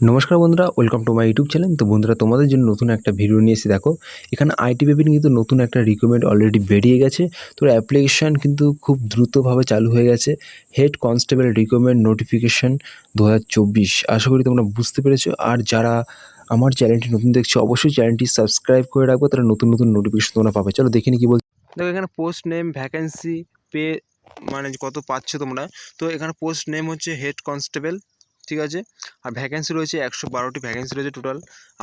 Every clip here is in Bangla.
নমস্কার বন্ধুরা, welcome to my YouTube channel. তো বন্ধুরা, তোমাদের জন্য নতুন একটা ভিডিও নিয়ে এসে দেখো, এখানে আইটিবিপির কিন্তু নতুন একটা রিক্রুটমেন্ট অলরেডি বেরিয়ে গেছে। তো অ্যাপ্লিকেশান কিন্তু খুব দ্রুতভাবে চালু হয়ে গেছে। Head constable recruitment notification 2024। আশা করি তোমরা বুঝতে পেরেছো। আর যারা আমার চ্যানেলটি নতুন দেখছো, অবশ্যই চ্যানেলটি সাবস্ক্রাইব করে রাখবো, তারা নতুন নতুন নোটিফিকেশান তোমরা পাবে। চলো দেখে নিই কী বলছো। দেখো এখানে পোস্ট নেম, ভ্যাকেন্সি, পে মানে কত পাচ্ছ তোমরা। তো এখানে পোস্ট নেম হচ্ছে হেড কনস্টেবল, ঠিক আছে। আর ভ্যাকেন্সি রয়েছে 112টি ভ্যাকেন্সি রয়েছে টোটাল।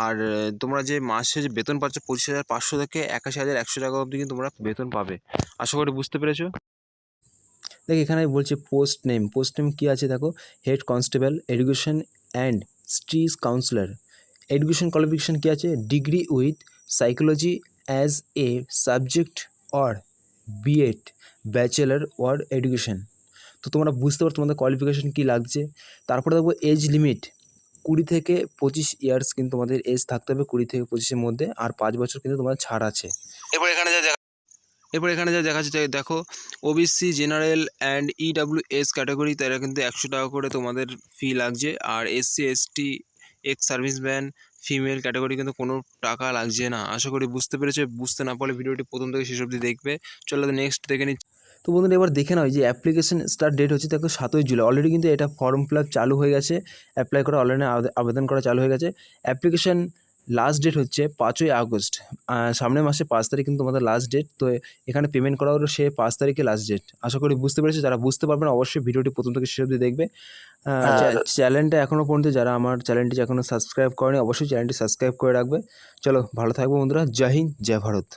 আর তোমরা যে মাসে যে বেতন পাচ্ছ 25,500 থেকে 81,100 টাকা অবধি কিন্তু তোমরা বেতন পাবে। আশা করি বুঝতে পেরেছো। দেখ এখানে বলছে পোস্ট নেম কী আছে দেখো, head constable, education and stress counsellor. Education qualification কী আছে, degree with psychology as a subject or BEd, bachelor or education. তো তোমরা বুঝতে পারো তোমাদের কোয়ালিফিকেশান কী লাগছে। তারপরে দেখবো এজ লিমিট 20 থেকে 25 ইয়ার্স কিন্তু তোমাদের এজ থাকতে হবে, 20 থেকে 25-এর মধ্যে। আর 5 বছর কিন্তু তোমার ছাড় আছে। এরপর এখানে যা দেখা যাচ্ছে দেখো, OBC, general and EWS category, তারা কিন্তু 100 টাকা করে তোমাদের ফি লাগছে। আর SC ST, ex serviceman, female category কিন্তু কোনো টাকা লাগছে না। আশা করি বুঝতে পেরেছো। বুঝতে না পারলে ভিডিওটি প্রথম থেকে শেষ অবধি দেখবে। চলো নেক্সট দেখে নিচ্ছি। তো বন্ধুরা, এবার দেখে নাও যে অ্যাপ্লিকেশন স্টার্ট ডেট হচ্ছে দেখো 7ই জুলাই। অলরেডি কিন্তু এটা ফর্ম ফিল আপ চালু হয়ে গেছে, অ্যাপ্লাই করা অনলাইনে আবেদন করা চালু হয়ে গেছে। অ্যাপ্লিকেশন লাস্ট ডেট হচ্ছে 5ই আগস্ট। সামনের মাসে 5 তারিখ কিন্তু তোমাদের লাস্ট ডেট। তো এখানে পেমেন্ট করা হলো সে 5 তারিখে লাস্ট ডেট। আশা করি বুঝতে পেরেছো। যারা বুঝতে পারবে না অবশ্যই ভিডিওটি প্রথম থেকে শেষ অবধি দেখবে। চ্যানেলটা এখনও পর্যন্ত যারা আমার চ্যানেলটি এখনও সাবস্ক্রাইব করেনি, অবশ্যই চ্যানেলটি সাবস্ক্রাইব করে রাখবে। চলো ভালো থাকবো বন্ধুরা। জয় হিন্দ, জয় ভারত।